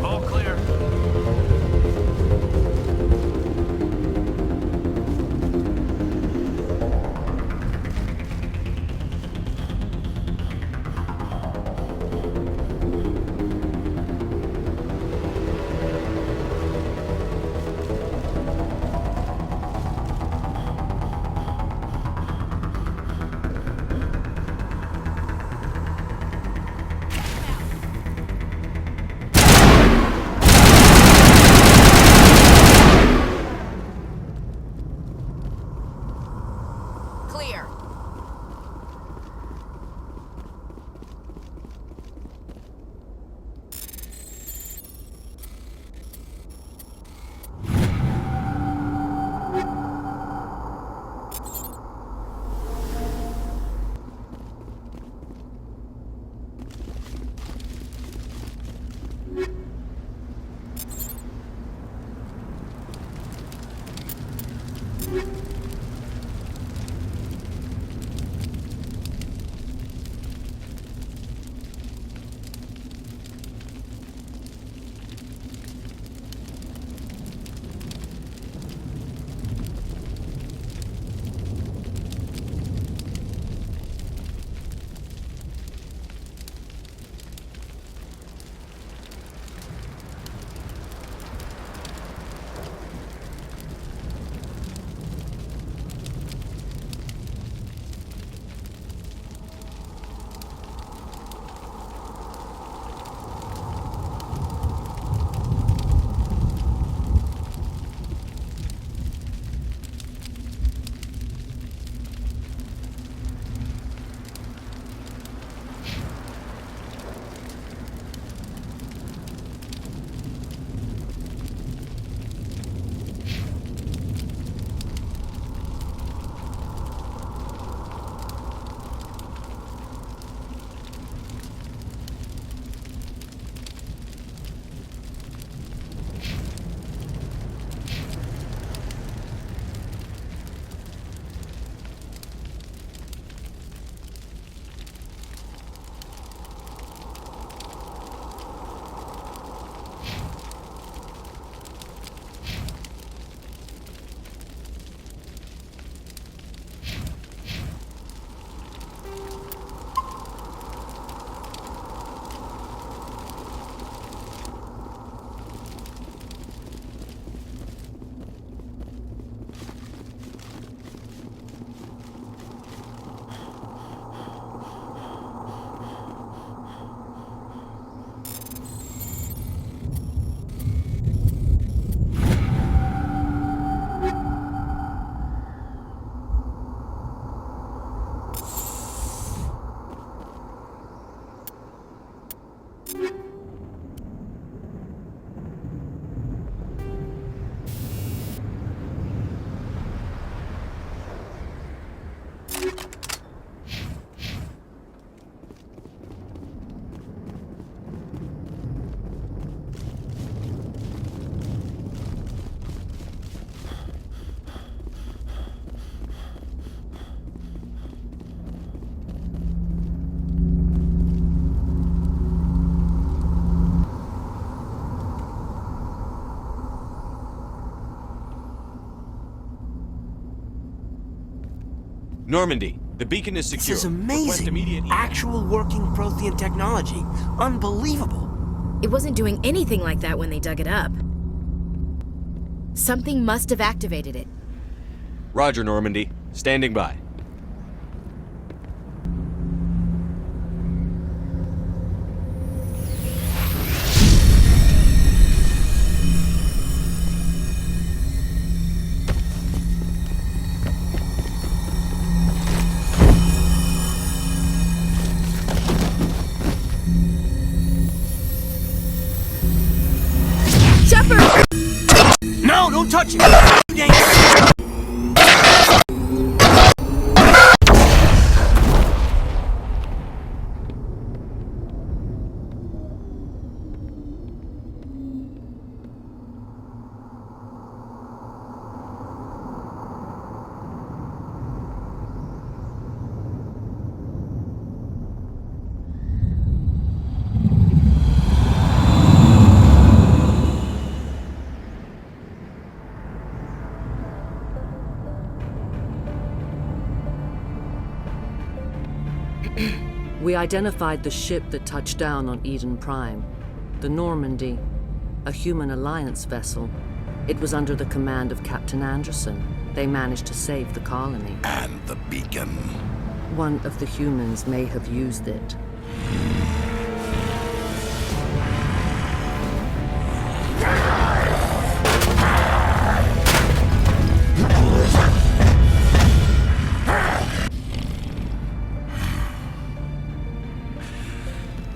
All clear. Clear. Normandy, the beacon is secure. This is Request immediate amazing. evac. Actual working Prothean technology. Unbelievable. It wasn't doing anything like that when they dug it up. Something must have activated it. Roger, Normandy. Standing by. No, don't touch it! Dangerous. We identified the ship that touched down on Eden Prime. The Normandy, a human alliance vessel. It was under the command of Captain Anderson. They managed to save the colony. And the beacon. One of the humans may have used it.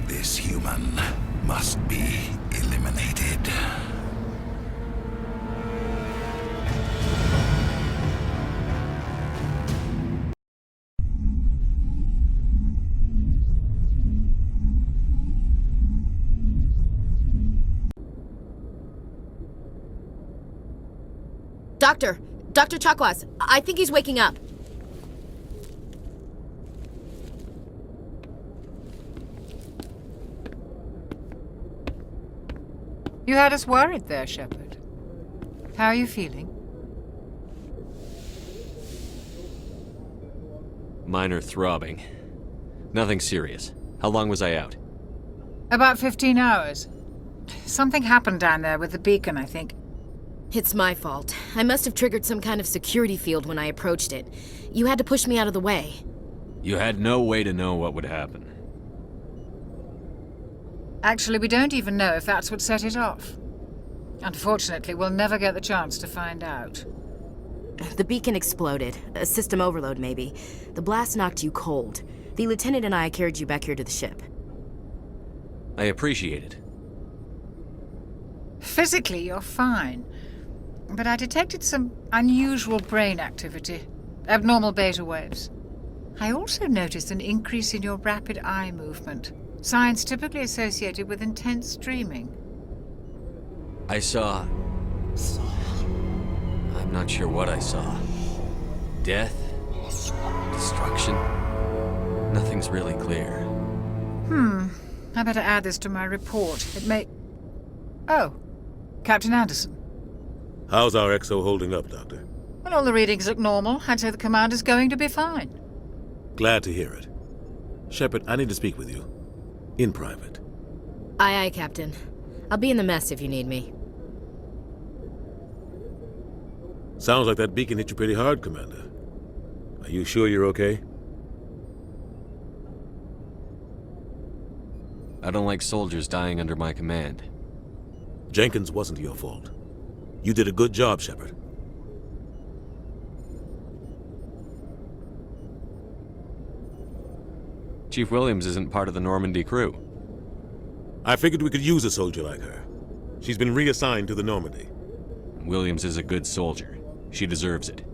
This human must be eliminated. Dr. Chakwas, I think he's waking up. You had us worried there, Shepard. How are you feeling? Minor throbbing. Nothing serious. How long was I out? About 15 hours. Something happened down there with the beacon, I think. It's my fault. I must have triggered some kind of security field when I approached it. You had to push me out of the way. You had no way to know what would happen. Actually, we don't even know if that's what set it off. Unfortunately, we'll never get the chance to find out. The beacon exploded. A system overload, maybe. The blast knocked you cold. The lieutenant and I carried you back here to the ship. I appreciate it. Physically, you're fine. But I detected some unusual brain activity. Abnormal beta waves. I also noticed an increase in your rapid eye movement. Signs typically associated with intense dreaming. I saw... I'm not sure what I saw. Death? Destruction? Nothing's really clear. I better add this to my report. It may... Oh, Captain Anderson. How's our XO holding up, Doctor? Well, all the readings look normal. I'd say the commander's going to be fine. Glad to hear it. Shepard, I need to speak with you. In private. Aye, aye, Captain. I'll be in the mess if you need me. Sounds like that beacon hit you pretty hard, Commander. Are you sure you're okay? I don't like soldiers dying under my command. Jenkins wasn't your fault. You did a good job, Shepard. Chief Williams isn't part of the Normandy crew. I figured we could use a soldier like her. She's been reassigned to the Normandy. Williams is a good soldier. She deserves it.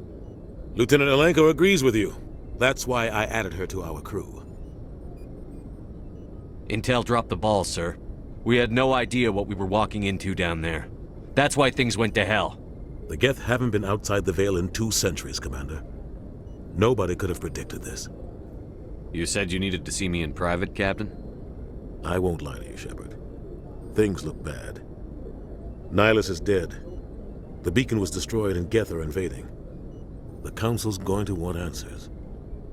Lieutenant Alenko agrees with you. That's why I added her to our crew. Intel dropped the ball, sir. We had no idea what we were walking into down there. That's why things went to hell. The Geth haven't been outside the Veil in 2 centuries, Commander. Nobody could have predicted this. You said you needed to see me in private, Captain? I won't lie to you, Shepard. Things look bad. Nihilus is dead. The beacon was destroyed and Geth are invading. The Council's going to want answers.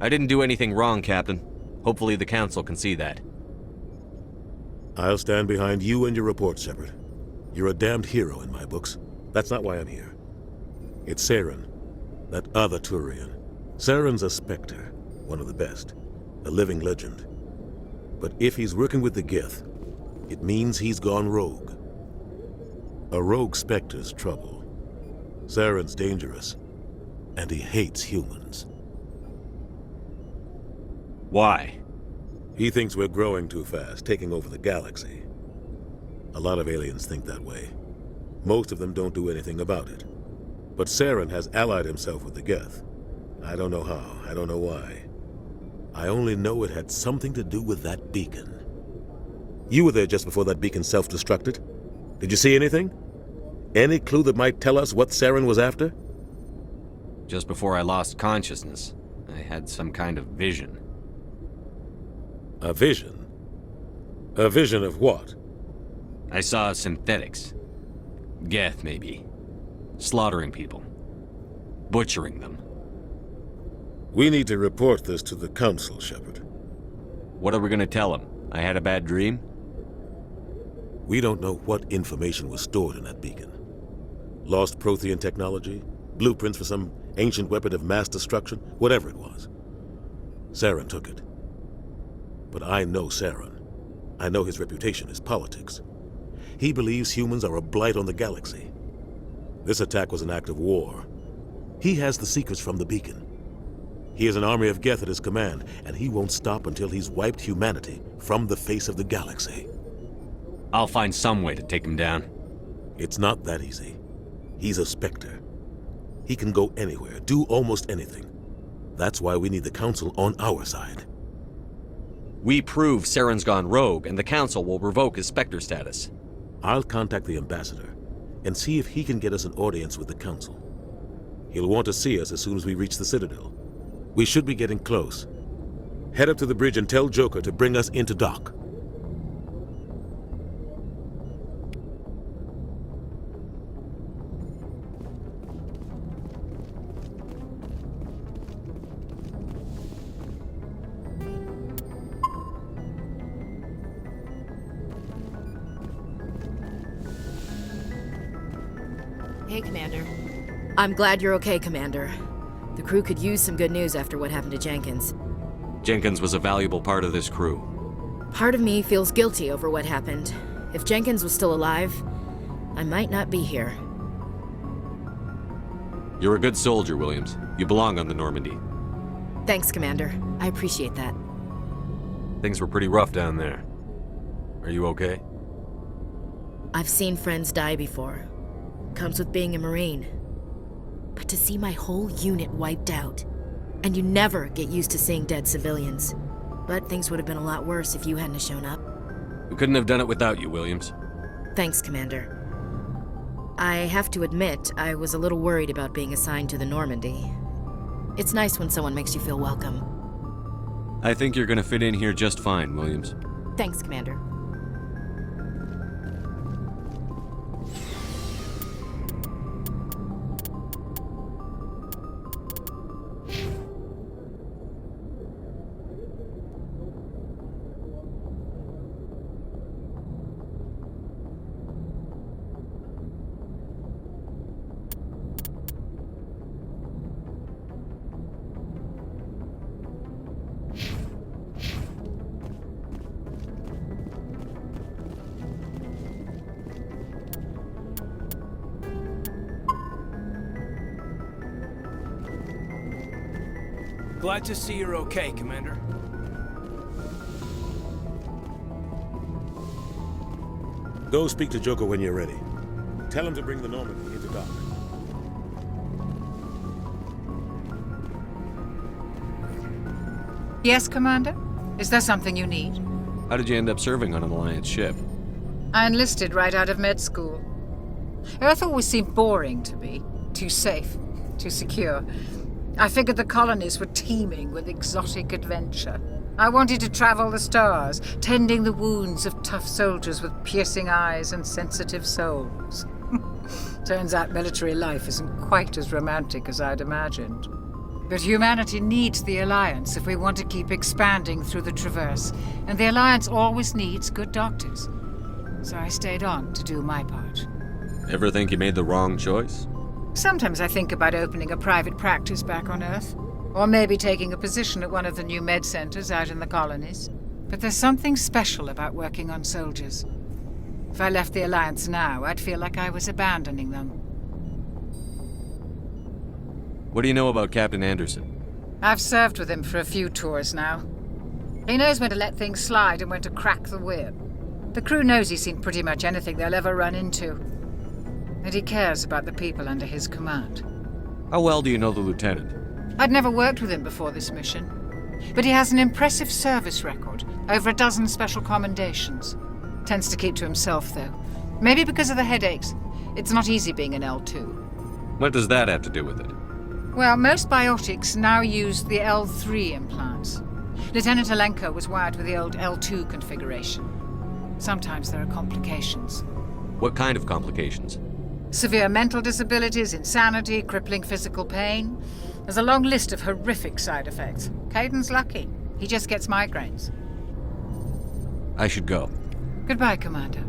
I didn't do anything wrong, Captain. Hopefully the Council can see that. I'll stand behind you and your report, Shepard. You're a damned hero in my books. That's not why I'm here. It's Saren, that other Turian. Saren's a Spectre, one of the best, a living legend. But if he's working with the Geth, it means he's gone rogue. A rogue Spectre's trouble. Saren's dangerous, and he hates humans. Why? He thinks we're growing too fast, taking over the galaxy. A lot of aliens think that way. Most of them don't do anything about it. But Saren has allied himself with the Geth. I don't know how, I don't know why. I only know it had something to do with that beacon. You were there just before that beacon self-destructed. Did you see anything? Any clue that might tell us what Saren was after? Just before I lost consciousness, I had some kind of vision. A vision? A vision of what? I saw synthetics. Geth, maybe. Slaughtering people. Butchering them. We need to report this to the Council, Shepard. What are we gonna tell him? I had a bad dream? We don't know what information was stored in that beacon. Lost Prothean technology? Blueprints for some ancient weapon of mass destruction? Whatever it was. Saren took it. But I know Saren. I know his reputation is politics. He believes humans are a blight on the galaxy. This attack was an act of war. He has the secrets from the beacon. He has an army of Geth at his command, and he won't stop until he's wiped humanity from the face of the galaxy. I'll find some way to take him down. It's not that easy. He's a Spectre. He can go anywhere, do almost anything. That's why we need the Council on our side. We prove Saren's gone rogue, and the Council will revoke his Spectre status. I'll contact the Ambassador and see if he can get us an audience with the Council. He'll want to see us as soon as we reach the Citadel. We should be getting close. Head up to the bridge and tell Joker to bring us into dock. Hey, Commander. I'm glad you're okay, Commander. The crew could use some good news after what happened to Jenkins. Jenkins was a valuable part of this crew. Part of me feels guilty over what happened. If Jenkins was still alive, I might not be here. You're a good soldier, Williams. You belong on the Normandy. Thanks, Commander. I appreciate that. Things were pretty rough down there. Are you okay? I've seen friends die before. Comes with being a Marine. But to see my whole unit wiped out, and you never get used to seeing dead civilians. But things would have been a lot worse if you hadn't shown up. We couldn't have done it without you, Williams. Thanks, Commander. I have to admit, I was a little worried about being assigned to the Normandy. It's nice when someone makes you feel welcome. I think you're gonna fit in here just fine, Williams. Thanks, Commander. Glad to see you're okay, Commander. Go speak to Joker when you're ready. Tell him to bring the Normandy into dock. Yes, Commander? Is there something you need? How did you end up serving on an Alliance ship? I enlisted right out of med school. Earth always seemed boring to me. Too safe, too secure. I figured the colonies were teeming with exotic adventure. I wanted to travel the stars, tending the wounds of tough soldiers with piercing eyes and sensitive souls. Turns out military life isn't quite as romantic as I'd imagined. But humanity needs the Alliance if we want to keep expanding through the Traverse, and the Alliance always needs good doctors. So I stayed on to do my part. Ever think you made the wrong choice? Sometimes I think about opening a private practice back on Earth, or maybe taking a position at one of the new med centers out in the colonies. But there's something special about working on soldiers. If I left the Alliance now, I'd feel like I was abandoning them. What do you know about Captain Anderson? I've served with him for a few tours now. He knows when to let things slide and when to crack the whip. The crew knows he's seen pretty much anything they'll ever run into. And he cares about the people under his command. How well do you know the Lieutenant? I'd never worked with him before this mission. But he has an impressive service record, over a dozen special commendations. Tends to keep to himself, though. Maybe because of the headaches. It's not easy being an L2. What does that have to do with it? Well, most biotics now use the L3 implants. Lieutenant Alenko was wired with the old L2 configuration. Sometimes there are complications. What kind of complications? Severe mental disabilities, insanity, crippling physical pain. There's a long list of horrific side effects. Caden's lucky. He just gets migraines. I should go. Goodbye, Commander.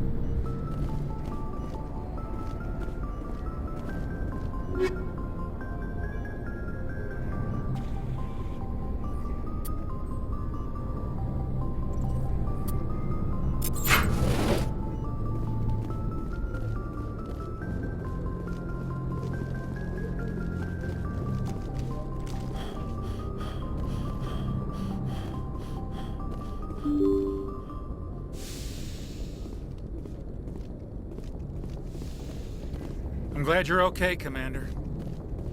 I'm glad you're okay, Commander.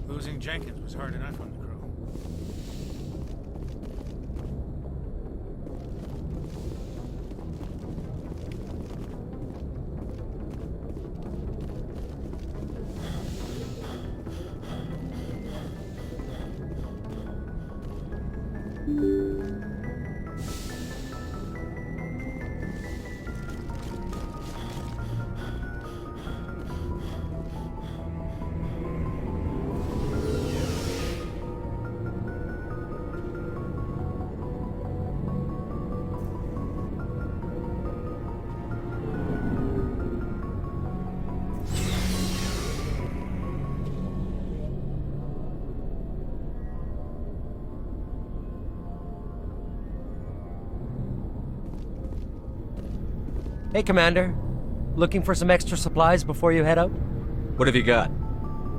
Losing Jenkins was hard enough on the crew. Hey, Commander. Looking for some extra supplies before you head out? What have you got?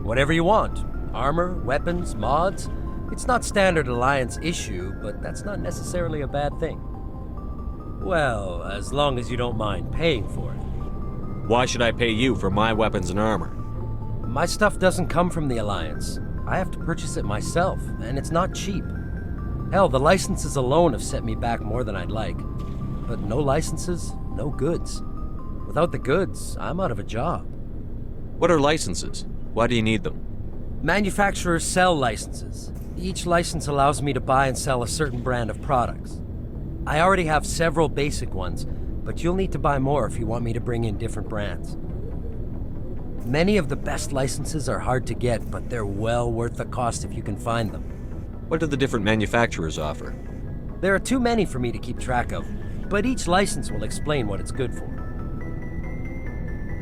Whatever you want. Armor, weapons, mods. It's not standard Alliance issue, but that's not necessarily a bad thing. Well, as long as you don't mind paying for it. Why should I pay you for my weapons and armor? My stuff doesn't come from the Alliance. I have to purchase it myself, and it's not cheap. Hell, the licenses alone have set me back more than I'd like. But no licenses, no goods. Without the goods, I'm out of a job. What are licenses? Why do you need them? Manufacturers sell licenses. Each license allows me to buy and sell a certain brand of products. I already have several basic ones, but you'll need to buy more if you want me to bring in different brands. Many of the best licenses are hard to get, but they're well worth the cost if you can find them. What do the different manufacturers offer? There are too many for me to keep track of, but each license will explain what it's good for.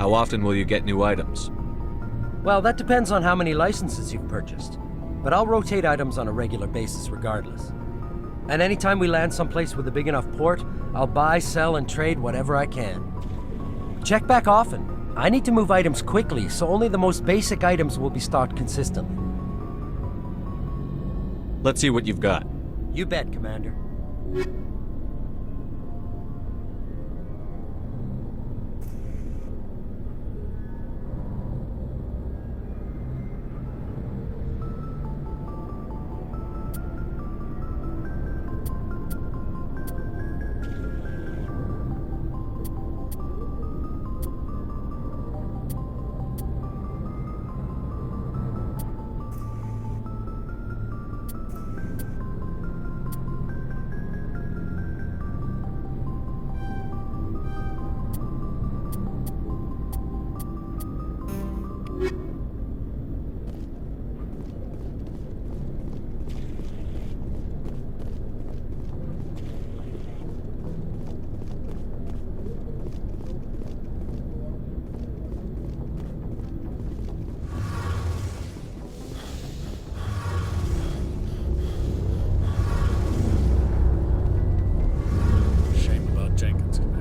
How often will you get new items? Well, that depends on how many licenses you've purchased, but I'll rotate items on a regular basis regardless. And anytime we land someplace with a big enough port, I'll buy, sell, and trade whatever I can. Check back often. I need to move items quickly, so only the most basic items will be stocked consistently. Let's see what you've got. You bet, Commander. Shame about Jenkins, Commander.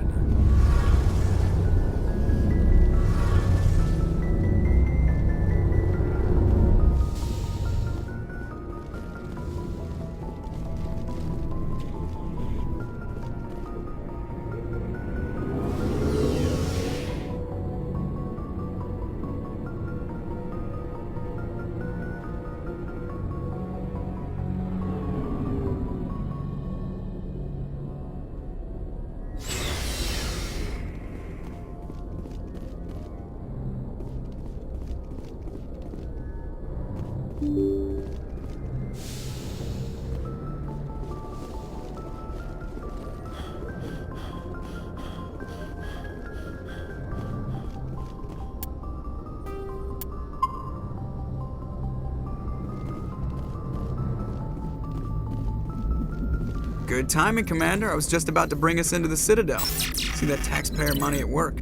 Good timing, Commander. I was just about to bring us into the Citadel. See that taxpayer money at work.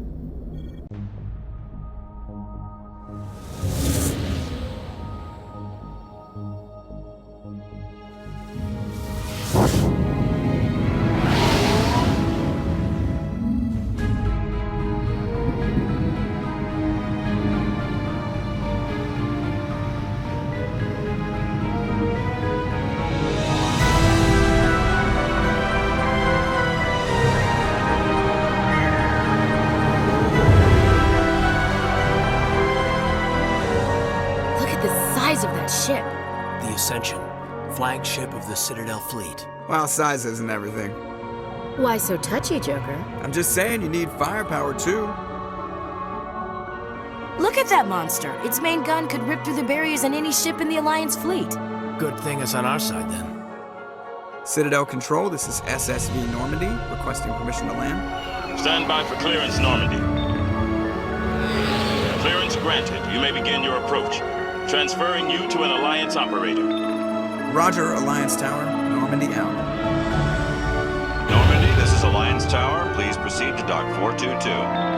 Ship. The Ascension, flagship of the Citadel fleet. Well, size isn't everything. Why so touchy, Joker? I'm just saying you need firepower too. Look at that monster. Its main gun could rip through the barriers in any ship in the Alliance fleet. Good thing it's on our side then. Citadel Control, this is SSV Normandy, requesting permission to land. Stand by for clearance, Normandy. Clearance granted. You may begin your approach. Transferring you to an Alliance operator. Roger, Alliance Tower. Normandy out. Normandy, this is Alliance Tower. Please proceed to Dock 422.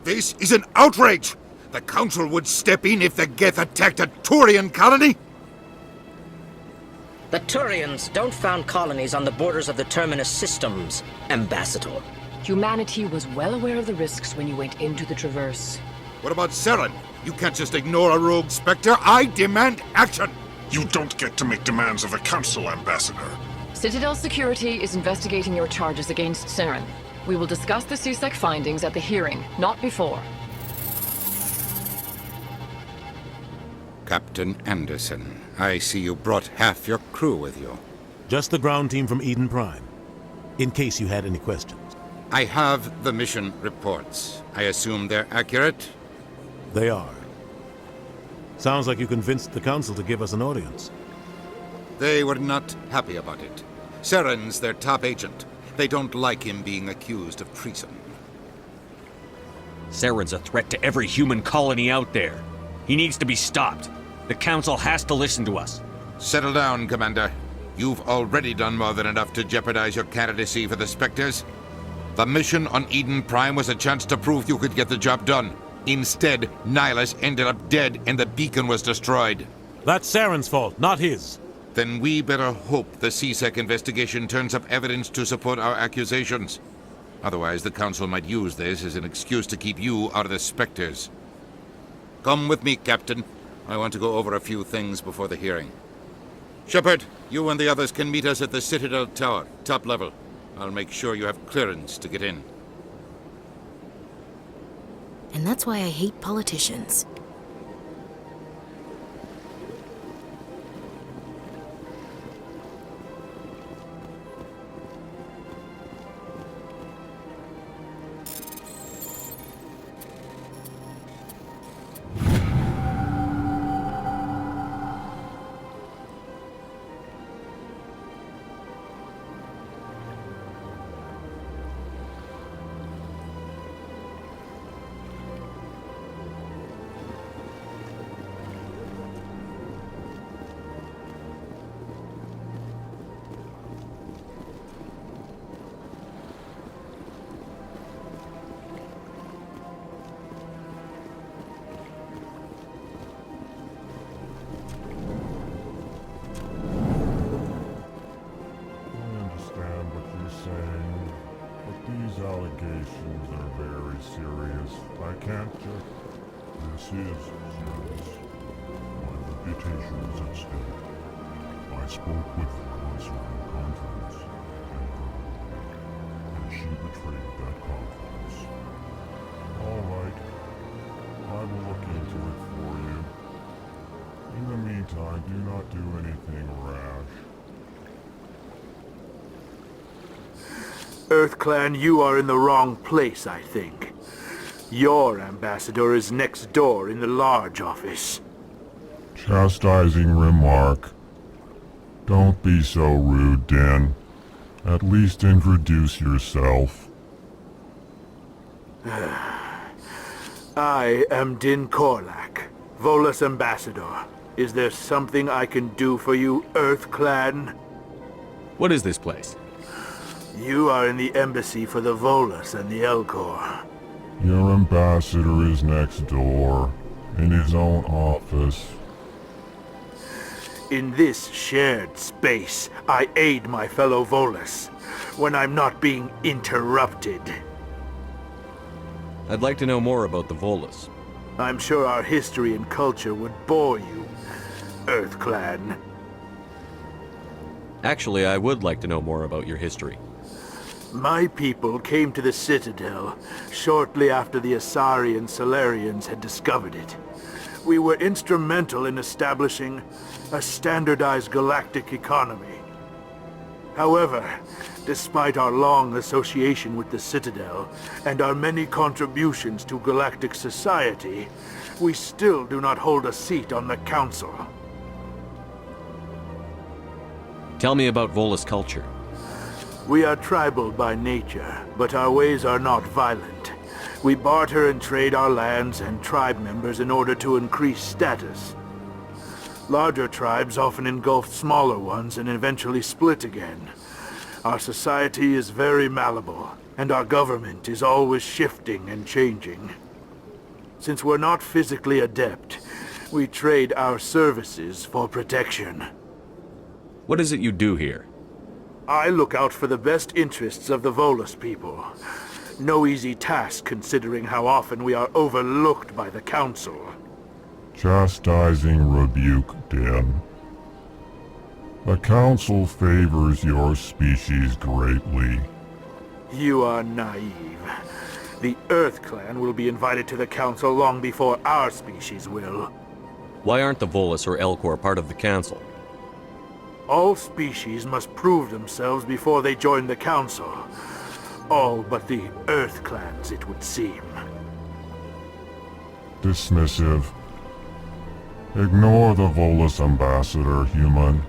This is an outrage! The Council would step in if the Geth attacked a Turian colony! The Turians don't found colonies on the borders of the Terminus systems, Ambassador. Humanity was well aware of the risks when you went into the Traverse. What about Saren? You can't just ignore a rogue Spectre. I demand action! You don't get to make demands of the Council, Ambassador. Citadel Security is investigating your charges against Saren. We will discuss the CSEC findings at the hearing, not before. Captain Anderson, I see you brought half your crew with you. Just the ground team from Eden Prime, in case you had any questions. I have the mission reports. I assume they're accurate? They are. Sounds like you convinced the Council to give us an audience. They were not happy about it. Saren's their top agent. They don't like him being accused of treason. Saren's a threat to every human colony out there. He needs to be stopped. The Council has to listen to us. Settle down, Commander. You've already done more than enough to jeopardize your candidacy for the Spectres. The mission on Eden Prime was a chance to prove you could get the job done. Instead, Nihilus ended up dead and the beacon was destroyed. That's Saren's fault, not his. Then we better hope the CSEC investigation turns up evidence to support our accusations. Otherwise, the Council might use this as an excuse to keep you out of the Spectres. Come with me, Captain. I want to go over a few things before the hearing. Shepard, you and the others can meet us at the Citadel Tower, top level. I'll make sure you have clearance to get in. And that's why I hate politicians. Allegations are very serious. I can't just... This is serious. My reputation is at stake. I spoke with Francis in confidence and she betrayed that confidence. All right. I will look into it for you. In the meantime, do not do anything rash. EarthClan, you are in the wrong place, I think. Your ambassador is next door in the large office. Chastising remark. Don't be so rude, Din. At least introduce yourself. I am Din Korlak, Volus ambassador. Is there something I can do for you, EarthClan? What is this place? You are in the embassy for the Volus and the Elcor. Your ambassador is next door, in his own office. In this shared space, I aid my fellow Volus, when I'm not being interrupted. I'd like to know more about the Volus. I'm sure our history and culture would bore you, EarthClan. Actually, I would like to know more about your history. My people came to the Citadel shortly after the Asari and Solarians had discovered it. We were instrumental in establishing a standardized galactic economy. However, despite our long association with the Citadel and our many contributions to galactic society, we still do not hold a seat on the Council. Tell me about Volus culture. We are tribal by nature, but our ways are not violent. We barter and trade our lands and tribe members in order to increase status. Larger tribes often engulf smaller ones and eventually split again. Our society is very malleable, and our government is always shifting and changing. Since we're not physically adept, we trade our services for protection. What is it you do here? I look out for the best interests of the Volus people. No easy task considering how often we are overlooked by the Council. Chastising rebuke, Din. The Council favors your species greatly. You are naive. The EarthClan will be invited to the Council long before our species will. Why aren't the Volus or Elcor part of the Council? All species must prove themselves before they join the Council. All but the EarthClans, it would seem. Dismissive. Ignore the Volus ambassador, human.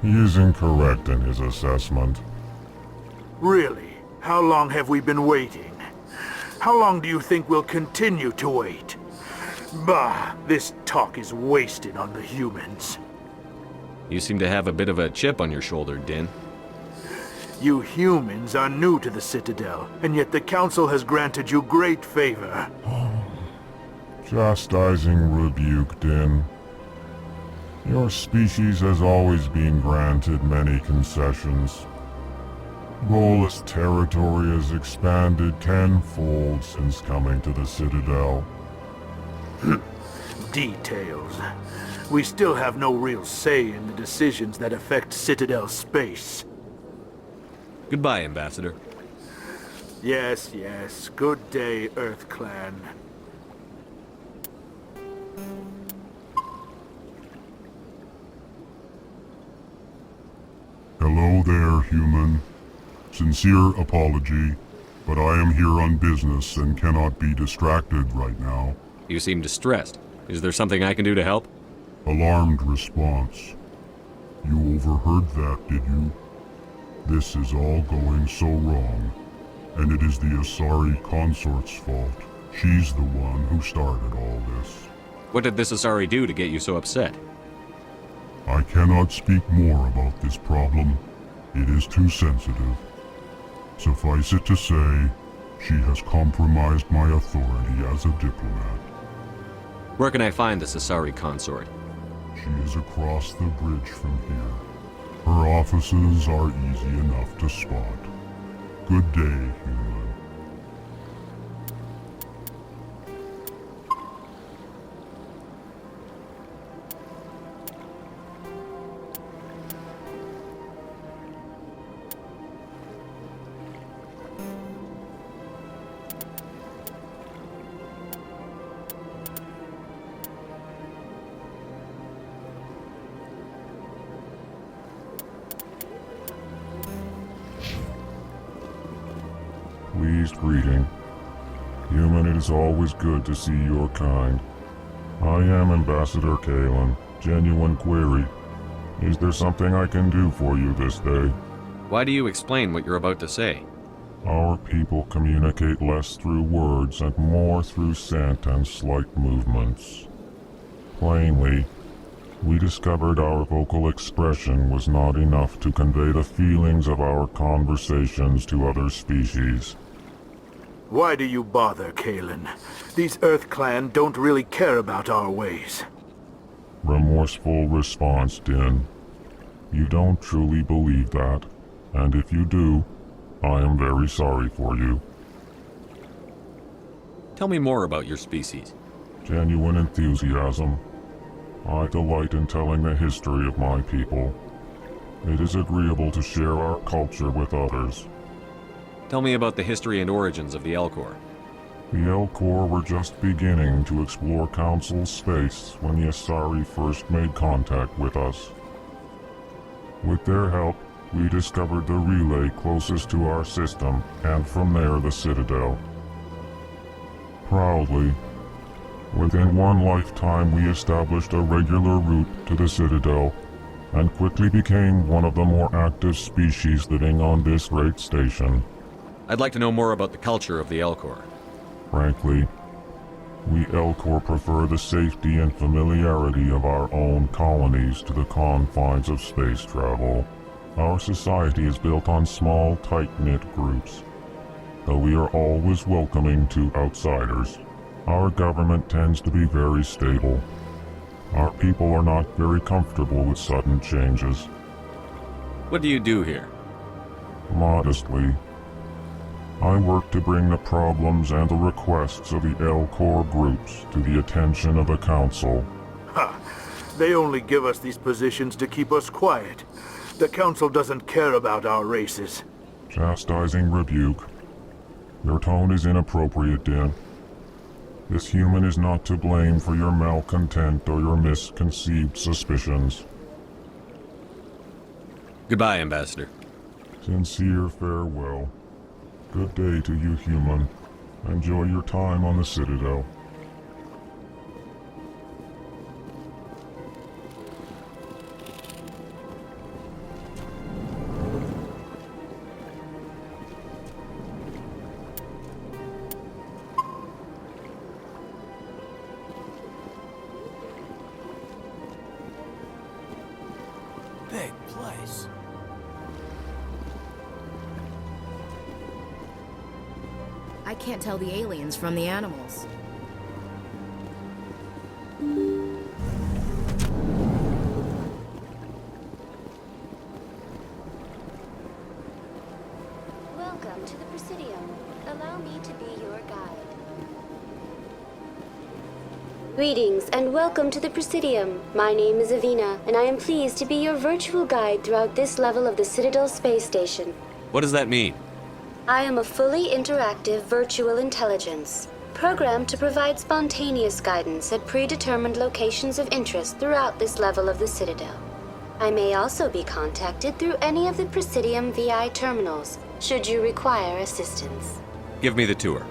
He is incorrect in his assessment. Really? How long have we been waiting? How long do you think we'll continue to wait? Bah, this talk is wasted on the humans. You seem to have a bit of a chip on your shoulder, Din. You humans are new to the Citadel, and yet the Council has granted you great favor. Chastising rebuke, Din. Your species has always been granted many concessions. Volus territory has expanded tenfold since coming to the Citadel. Details. We still have no real say in the decisions that affect Citadel space. Goodbye, Ambassador. Yes, yes. Good day, EarthClan. Hello there, human. Sincere apology, but I am here on business and cannot be distracted right now. You seem distressed. Is there something I can do to help? Alarmed response. You overheard that, did you? This is all going so wrong, and it is the Asari consort's fault. She's the one who started all this. What did this Asari do to get you so upset? I cannot speak more about this problem. It is too sensitive. Suffice it to say, she has compromised my authority as a diplomat. Where can I find this Asari consort? She is across the bridge from here. Her offices are easy enough to spot. Good day, human. raised greeting. Human, it is always good to see your kind. I am Ambassador Kalen. Genuine query. Is there something I can do for you this day? Why do you explain what you're about to say? Our people communicate less through words and more through scent and slight movements. Plainly, we discovered our vocal expression was not enough to convey the feelings of our conversations to other species. Why do you bother, Kalen? These Earth Clan don't really care about our ways. Remorseful response, Din. You don't truly believe that, and if you do, I am very sorry for you. Tell me more about your species. Genuine enthusiasm. I delight in telling the history of my people. It is agreeable to share our culture with others. Tell me about the history and origins of the Elcor. The Elcor were just beginning to explore Council space when the Asari first made contact with us. With their help, we discovered the relay closest to our system, and from there the Citadel. Proudly, within one lifetime we established a regular route to the Citadel, and quickly became one of the more active species living on this great station. I'd like to know more about the culture of the Elcor. Frankly, we Elcor prefer the safety and familiarity of our own colonies to the confines of space travel. Our society is built on small, tight-knit groups. Though we are always welcoming to outsiders, our government tends to be very stable. Our people are not very comfortable with sudden changes. What do you do here? Modestly, I work to bring the problems and the requests of the Elcor groups to the attention of the Council. Ha! They only give us these positions to keep us quiet. The Council doesn't care about our races. Chastising rebuke. Your tone is inappropriate, Din. This human is not to blame for your malcontent or your misconceived suspicions. Goodbye, Ambassador. Sincere farewell. Good day to you, human. Enjoy your time on the Citadel. Big place. I can't tell the aliens from the animals. Welcome to the Presidium. Allow me to be your guide. Greetings and welcome to the Presidium. My name is Avina, and I am pleased to be your virtual guide throughout this level of the Citadel space station. What does that mean? I am a fully interactive virtual intelligence, programmed to provide spontaneous guidance at predetermined locations of interest throughout this level of the Citadel. I may also be contacted through any of the Presidium VI terminals, should you require assistance. Give me the tour.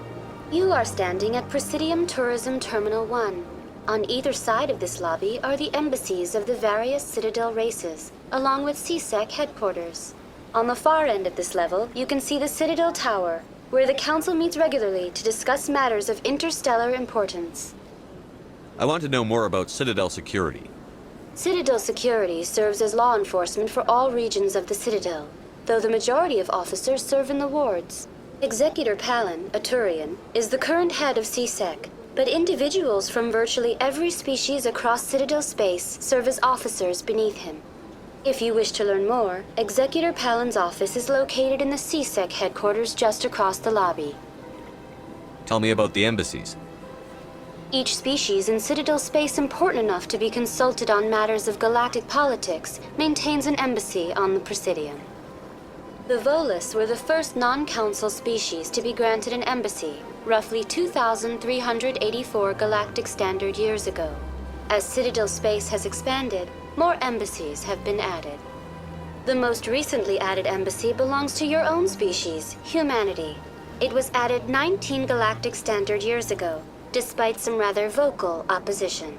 You are standing at Presidium Tourism Terminal 1. On either side of this lobby are the embassies of the various Citadel races, along with CSEC headquarters. On the far end of this level, you can see the Citadel Tower, where the Council meets regularly to discuss matters of interstellar importance. I want to know more about Citadel security. Citadel security serves as law enforcement for all regions of the Citadel, though the majority of officers serve in the wards. Executor Palin, a Turian, is the current head of CSEC, but individuals from virtually every species across Citadel space serve as officers beneath him. If you wish to learn more, Executor Palin's office is located in the CSEC headquarters just across the lobby. Tell me about the embassies. Each species in Citadel space important enough to be consulted on matters of galactic politics maintains an embassy on the Presidium. The Volus were the first non-council species to be granted an embassy, roughly 2,384 galactic standard years ago. As Citadel space has expanded, more embassies have been added. The most recently added embassy belongs to your own species, humanity. It was added 19 galactic standard years ago, despite some rather vocal opposition.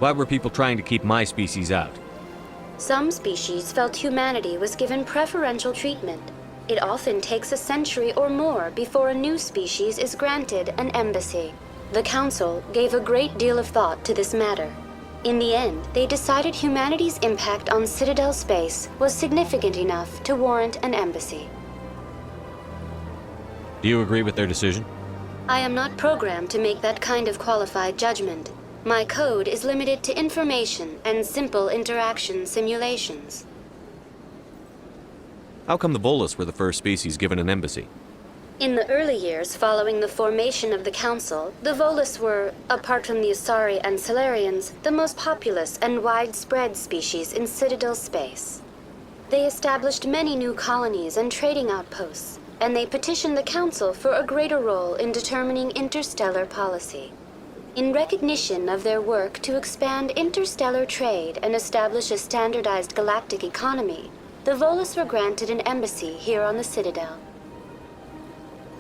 Why were people trying to keep my species out? Some species felt humanity was given preferential treatment. It often takes a century or more before a new species is granted an embassy. The Council gave a great deal of thought to this matter. In the end, they decided humanity's impact on Citadel space was significant enough to warrant an embassy. Do you agree with their decision? I am not programmed to make that kind of qualified judgment. My code is limited to information and simple interaction simulations. How come the Volus were the first species given an embassy? In the early years following the formation of the Council, the Volus were, apart from the Asari and Solarians, the most populous and widespread species in Citadel space. They established many new colonies and trading outposts, and they petitioned the Council for a greater role in determining interstellar policy. In recognition of their work to expand interstellar trade and establish a standardized galactic economy, the Volus were granted an embassy here on the Citadel.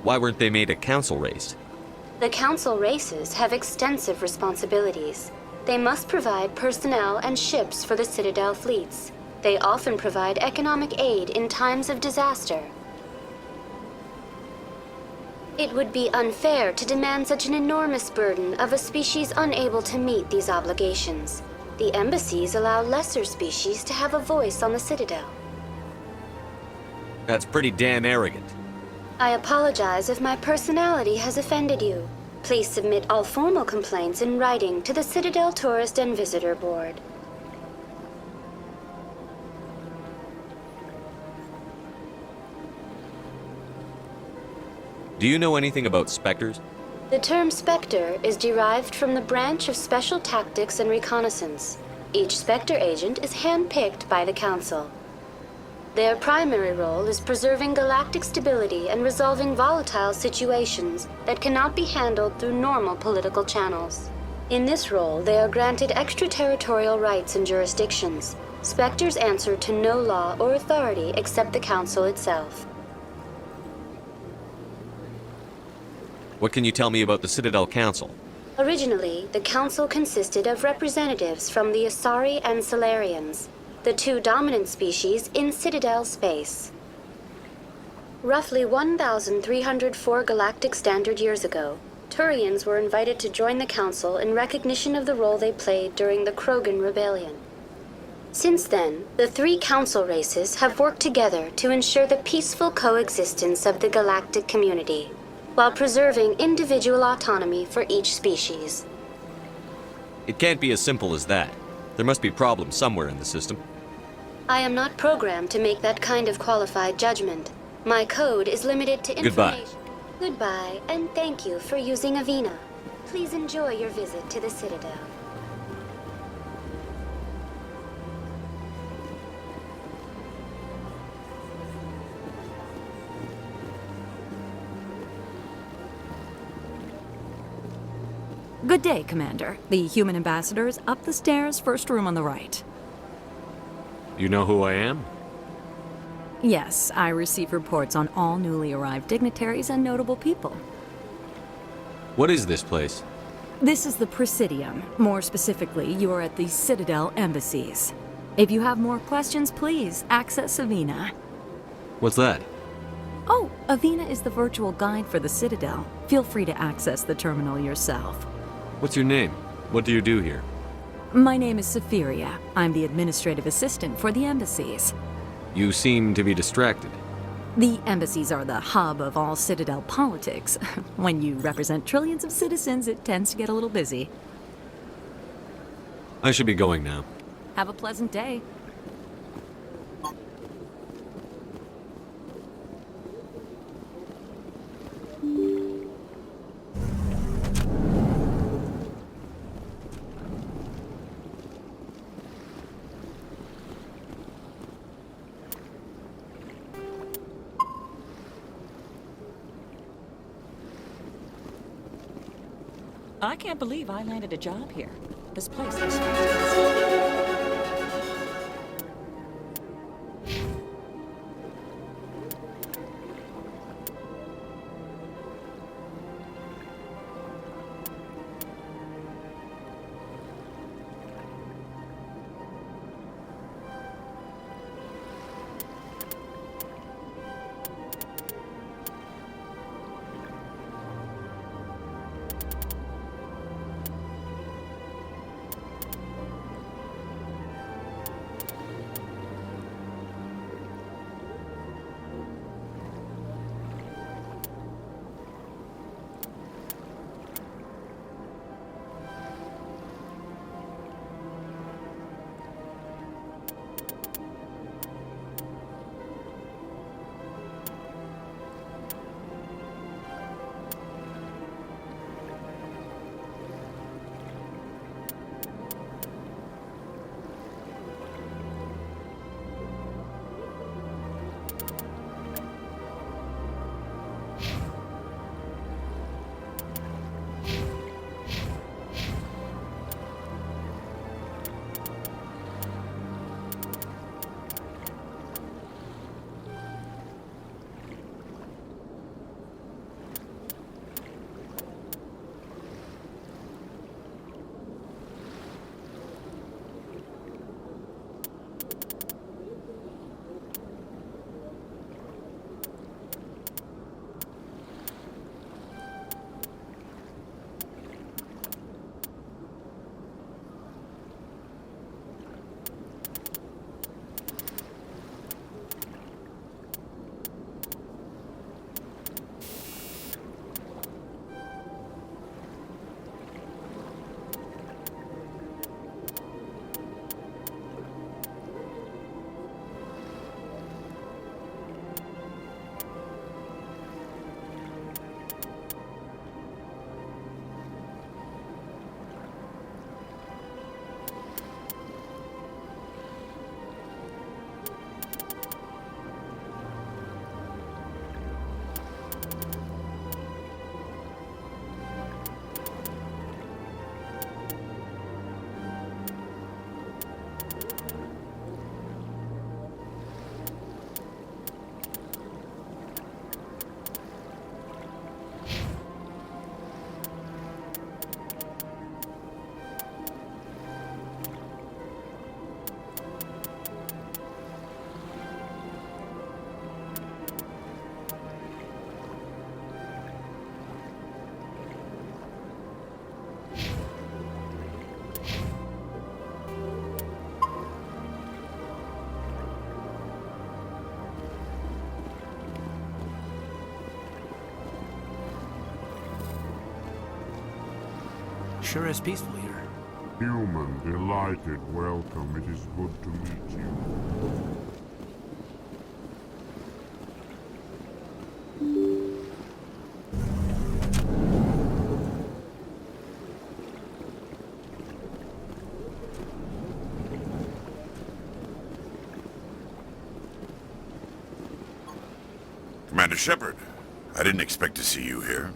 Why weren't they made a council race? The Council races have extensive responsibilities. They must provide personnel and ships for the Citadel fleets. They often provide economic aid in times of disaster. It would be unfair to demand such an enormous burden of a species unable to meet these obligations. The embassies allow lesser species to have a voice on the Citadel. That's pretty damn arrogant. I apologize if my personality has offended you. Please submit all formal complaints in writing to the Citadel Tourist and Visitor Board. Do you know anything about specters? The term Spectre is derived from the branch of Special Tactics and Reconnaissance. Each Spectre agent is handpicked by the Council. Their primary role is preserving galactic stability and resolving volatile situations that cannot be handled through normal political channels. In this role, they are granted extraterritorial rights and jurisdictions. Spectres answer to no law or authority except the Council itself. What can you tell me about the Citadel Council? Originally, the Council consisted of representatives from the Asari and Solarians, the two dominant species in Citadel space. Roughly 1,304 galactic standard years ago, Turians were invited to join the Council in recognition of the role they played during the Krogan Rebellion. Since then, the three Council races have worked together to ensure the peaceful coexistence of the galactic community, while preserving individual autonomy for each species. It can't be as simple as that. There must be problems somewhere in the system. I am not programmed to make that kind of qualified judgment. My code is limited to information. Goodbye, and thank you for using Avina. Please enjoy your visit to the Citadel. Good day, Commander. The human ambassador is up the stairs, first room on the right. You know who I am? Yes, I receive reports on all newly arrived dignitaries and notable people. What is this place? This is the Presidium. More specifically, you are at the Citadel embassies. If you have more questions, please access Avina. What's that? Oh, Avina is the virtual guide for the Citadel. Feel free to access the terminal yourself. What's your name? What do you do here? My name is Safiria. I'm the administrative assistant for the embassies. You seem to be distracted. The embassies are the hub of all Citadel politics. When you represent trillions of citizens, it tends to get a little busy. I should be going now. Have a pleasant day. I can't believe I landed a job here. This place is fantastic. Sure is peaceful here. Human, delighted welcome. It is good to meet you. Commander Shepard, I didn't expect to see you here.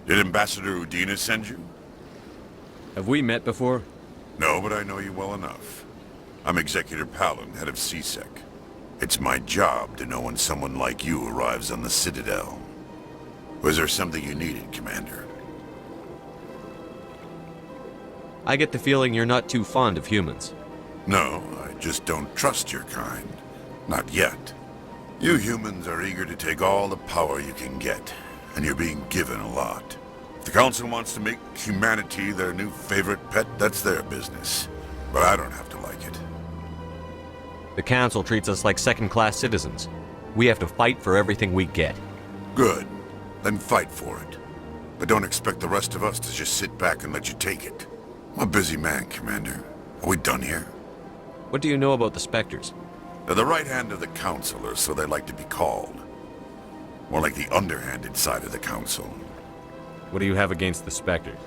Did Ambassador Udina send you? Have we met before? No, but I know you well enough. I'm Executor Palin, head of CSEC. It's my job to know when someone like you arrives on the Citadel. Was there something you needed, Commander? I get the feeling you're not too fond of humans. No, I just don't trust your kind. Not yet. You humans are eager to take all the power you can get, and you're being given a lot. If the Council wants to make humanity their new favorite pet, that's their business. But I don't have to like it. The Council treats us like second-class citizens. We have to fight for everything we get. Good. Then fight for it. But don't expect the rest of us to just sit back and let you take it. I'm a busy man, Commander. Are we done here? What do you know about the Spectres? They're the right hand of the Council, or so they like to be called. More like the underhanded side of the Council. What do you have against the Spectres?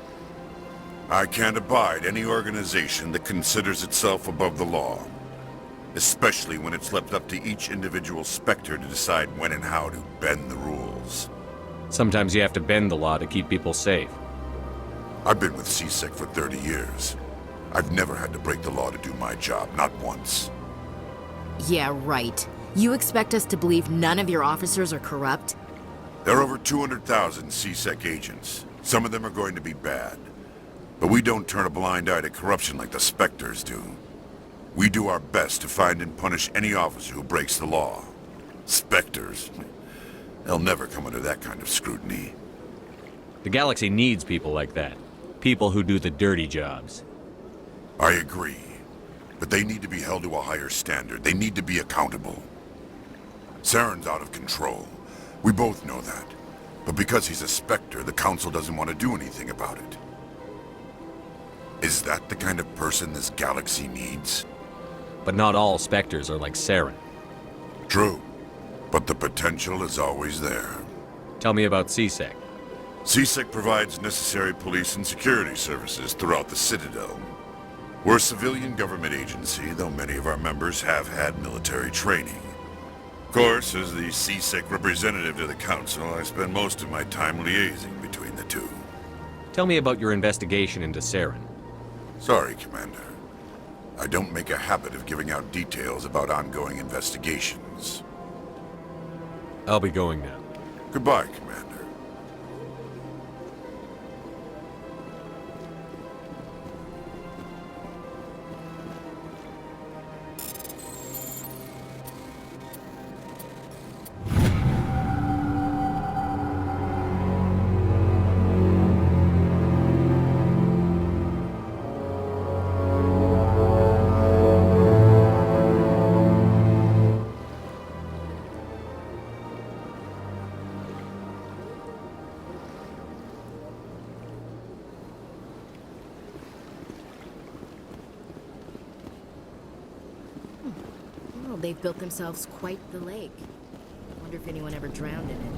I can't abide any organization that considers itself above the law. Especially when it's left up to each individual Spectre to decide when and how to bend the rules. Sometimes you have to bend the law to keep people safe. I've been with CSEC for 30 years. I've never had to break the law to do my job, not once. Yeah, right. You expect us to believe none of your officers are corrupt? There are over 200,000 CSEC agents. Some of them are going to be bad. But we don't turn a blind eye to corruption like the Spectres do. We do our best to find and punish any officer who breaks the law. Spectres. They'll never come under that kind of scrutiny. The galaxy needs people like that. People who do the dirty jobs. I agree. But they need to be held to a higher standard. They need to be accountable. Saren's out of control. We both know that. But because he's a Spectre, the Council doesn't want to do anything about it. Is that the kind of person this galaxy needs? But not all Spectres are like Saren. True. But the potential is always there. Tell me about CSEC. CSEC provides necessary police and security services throughout the Citadel. We're a civilian government agency, though many of our members have had military training. Of course, as the CSEC representative to the Council, I spend most of my time liaising between the two. Tell me about your investigation into Saren. Sorry, Commander. I don't make a habit of giving out details about ongoing investigations. I'll be going now. Goodbye, Commander. Well, they've built themselves quite the lake. Wonder if anyone ever drowned in it.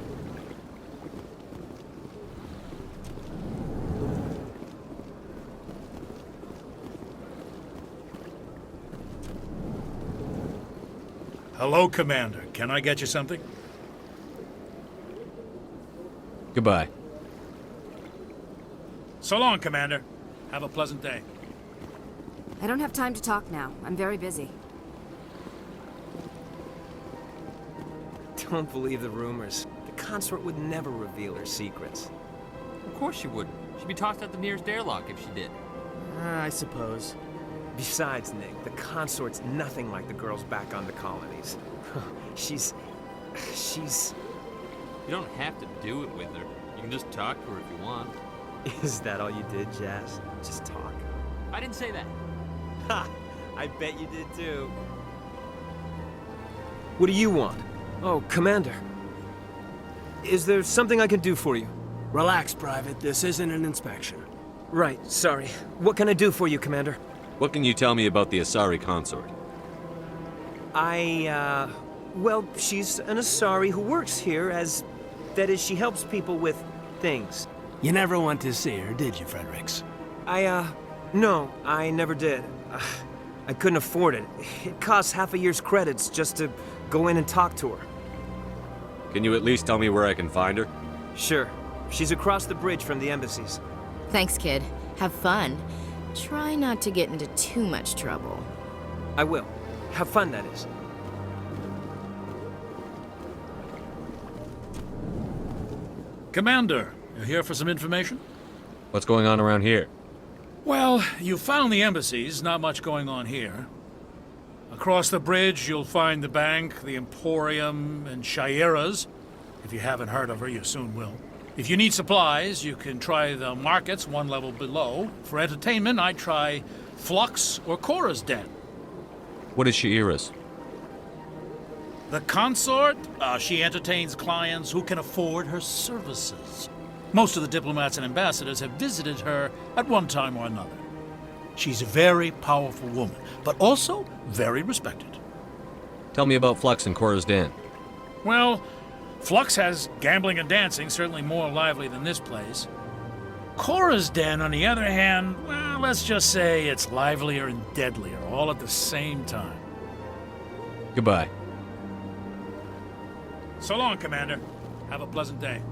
Hello, Commander. Can I get you something? Goodbye. So long, Commander. Have a pleasant day. I don't have time to talk now. I'm very busy. Don't believe the rumors. The consort would never reveal her secrets. Of course she wouldn't. She'd be tossed out the nearest airlock if she did. I suppose. Besides, Nick, the consort's nothing like the girls back on the colonies. She's... You don't have to do it with her. You can just talk to her if you want. Is that all you did, Jazz? Just talk? I didn't say that. Ha! I bet you did too. What do you want? Oh, Commander. Is there something I can do for you? Relax, Private. This isn't an inspection. Right, sorry. What can I do for you, Commander? What can you tell me about the Asari consort? Well, she's an Asari who works here as... That is, she helps people with things. You never went to see her, did you, Fredericks? No, I never did. I couldn't afford it. It costs half a year's credits just to go in and talk to her. Can you at least tell me where I can find her? Sure. She's across the bridge from the embassies. Thanks, kid. Have fun. Try not to get into too much trouble. I will. Have fun, that is. Commander, you here for some information? What's going on around here? Well, you found the embassies, not much going on here. Across the bridge, you'll find the bank, the Emporium, and Shaira's. If you haven't heard of her, you soon will. If you need supplies, you can try the markets one level below. For entertainment, I'd try Flux or Cora's Den. What is Shaira's? The consort, she entertains clients who can afford her services. Most of the diplomats and ambassadors have visited her at one time or another. She's a very powerful woman, but also very respected. Tell me about Flux and Cora's Den. Well, Flux has gambling and dancing, certainly more lively than this place. Cora's Den, on the other hand, well, let's just say it's livelier and deadlier, all at the same time. Goodbye. So long, Commander. Have a pleasant day.